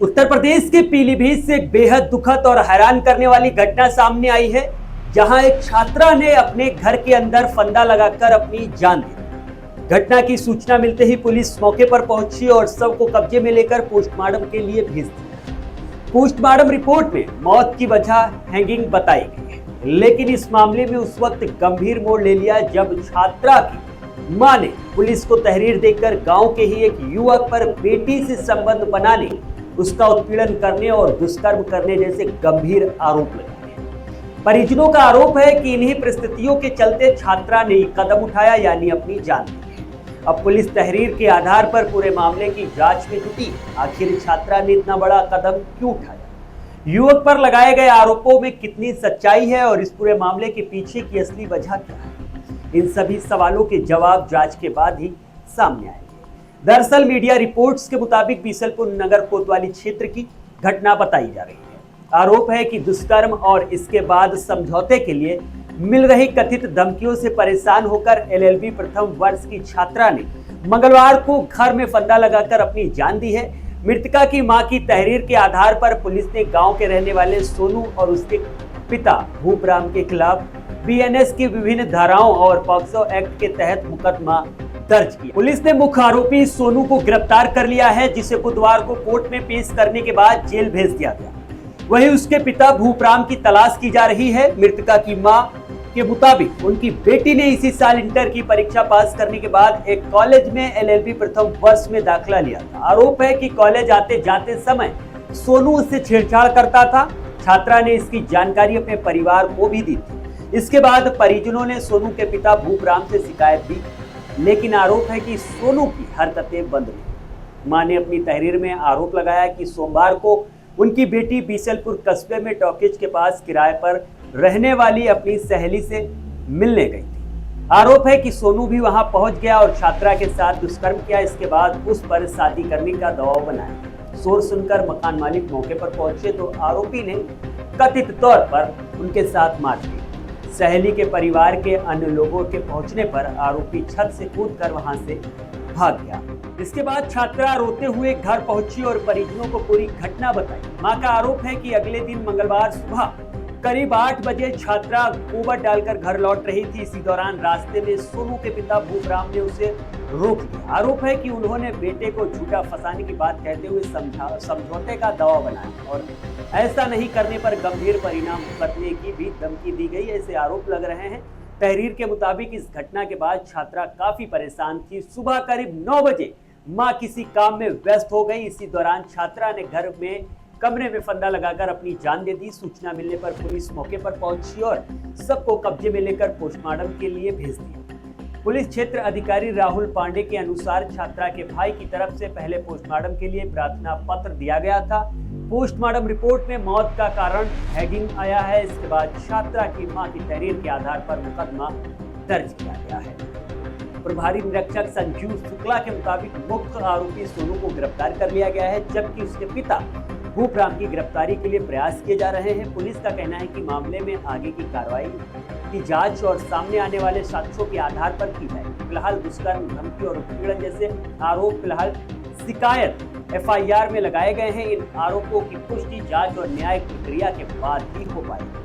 उत्तर प्रदेश के पीलीभीत से एक बेहद दुखद और हैरान करने वाली घटना सामने आई है, जहां एक छात्रा ने अपने घर के अंदर फंदा लगाकर अपनी जान दी। घटना की सूचना मिलते ही पुलिस मौके पर पहुंची और शव को कब्जे में लेकर पोस्टमार्टम के लिए भेज दिया। पोस्टमार्टम रिपोर्ट में मौत की वजह हैंगिंग बताई गई है, लेकिन इस मामले में उस वक्त गंभीर मोड़ ले लिया जब छात्रा की मां ने पुलिस को तहरीर देकर गांव के ही एक युवक पर बेटी से संबंध बनाने, उसका उत्पीड़न करने और दुष्कर्म करने जैसे गंभीर आरोप लगाए। परिजनों का आरोप है कि इन्हीं परिस्थितियों के चलते छात्रा ने कदम उठाया, यानी अपनी जान दी। अब पुलिस तहरीर के आधार पर पूरे मामले की जांच में जुटी। आखिर छात्रा ने इतना बड़ा कदम क्यों उठाया, युवक पर लगाए गए आरोपों में कितनी सच्चाई है और इस पूरे मामले के पीछे की असली वजह क्या है, इन सभी सवालों के जवाब जांच के बाद ही सामने आएंगे। दरअसल मीडिया रिपोर्ट्स के मुताबिक बीसलपुर नगर कोतवाली क्षेत्र की घटना बताई जा रही है। आरोप है कि दुष्कर्म और इसके बाद समझौते के लिए मिल रही कथित धमकियों से परेशान होकर एलएलबी प्रथम वर्ष की छात्रा ने मंगलवार को घर में फंदा लगाकर अपनी जान दी है। मृतका की मां की तहरीर के आधार पर पुलिस ने गांव के रहने वाले सोनू और उसके पिता भूपराम के खिलाफ बीएनएस की विभिन्न धाराओं और पॉक्सो एक्ट के तहत मुकदमा दर्ज किया। पुलिस ने मुख्य आरोपी सोनू को गिरफ्तार कर लिया है, जिसे बुधवार को कोर्ट में पेश करने के बाद जेल भेज दिया गया। वहीं उसके पिता भूपराम की तलाश की जा रही है। मृतका की मां के मुताबिक उनकी बेटी ने इसी साल इंटर की परीक्षा पास करने के बाद एक कॉलेज में एलएलबी प्रथम वर्ष में दाखिला लिया था। आरोप है कि कॉलेज आते जाते समय सोनू उससे छेड़छाड़ करता था। छात्रा ने इसकी जानकारी अपने परिवार को भी दी थी। इसके बाद परिजनों ने सोनू के पिता भूपराम से शिकायत की, लेकिन आरोप है कि सोनू की हरकतें बंद नहीं। मां ने अपनी तहरीर में आरोप लगाया कि सोमवार को उनकी बेटी बीसलपुर कस्बे में टॉकीज के पास किराए पर रहने वाली अपनी सहेली से मिलने गई थी। आरोप है कि सोनू भी वहां पहुंच गया और छात्रा के साथ दुष्कर्म किया। इसके बाद उस पर शादी करने का दबाव बनाया। शोर सुनकर मकान मालिक मौके पर पहुंचे तो आरोपी ने कथित तौर पर उनके साथ मारपीट की। सहेली के परिवार के अन्य लोगों के पहुंचने पर आरोपी छत से कूदकर वहां से भाग गया। इसके बाद छात्रा रोते हुए घर पहुंची और परिजनों को पूरी घटना बताई। मां का आरोप है कि अगले दिन मंगलवार सुबह करीब 8 बजे छात्रा गोबर डालकर घर लौट रही थी। इसी दौरान रास्ते में सोनू के पिता भूपराम ने उसे रोक लिया। आरोप है कि उन्होंने बेटे को झूठा फंसाने की बात कहते हुए समझौते का दबाव बनाया और ऐसा नहीं करने पर गंभीर परिणाम भुगतने की भी धमकी दी गई, ऐसे आरोप लग रहे हैं। तहरीर के मुताबिक इस घटना के बाद छात्रा काफी परेशान थी। सुबह करीब 9 बजे मां किसी काम में व्यस्त हो गई। इसी दौरान छात्रा ने घर में कमरे में फंदा लगाकर अपनी जान दे दी। सूचना मिलने पर पुलिस मौके पर पहुंची और सबको कब्जे में लेकर पोस्टमार्टम के लिए भेज दिया। पुलिस क्षेत्र अधिकारी राहुल पांडे के अनुसार छात्रा के भाई की तरफ से पहले पोस्टमार्टम के लिए प्रार्थना पत्र दिया गया था। पोस्टमार्टम रिपोर्ट में मौत का कारण हैंगिंग आया है। इसके बाद छात्रा की मां की तहरीर के आधार पर मुकदमा दर्ज किया गया है। प्रभारी निरीक्षक संजीव शुक्ला के मुताबिक मुख्य आरोपी सोनू को गिरफ्तार कर लिया गया है, जबकि उसके पिता भूपराम की गिरफ्तारी के लिए प्रयास किए जा रहे हैं। पुलिस का कहना है कि मामले में आगे की कार्रवाई की जांच और सामने आने वाले साक्ष्यों के आधार पर की जाएगी। फिलहाल दुष्कर्म, धमकी और उत्पीड़न जैसे आरोप फिलहाल शिकायत एफआईआर में लगाए गए हैं। इन आरोपों की पुष्टि जांच और न्यायिक प्रक्रिया के बाद ही हो पाएगी।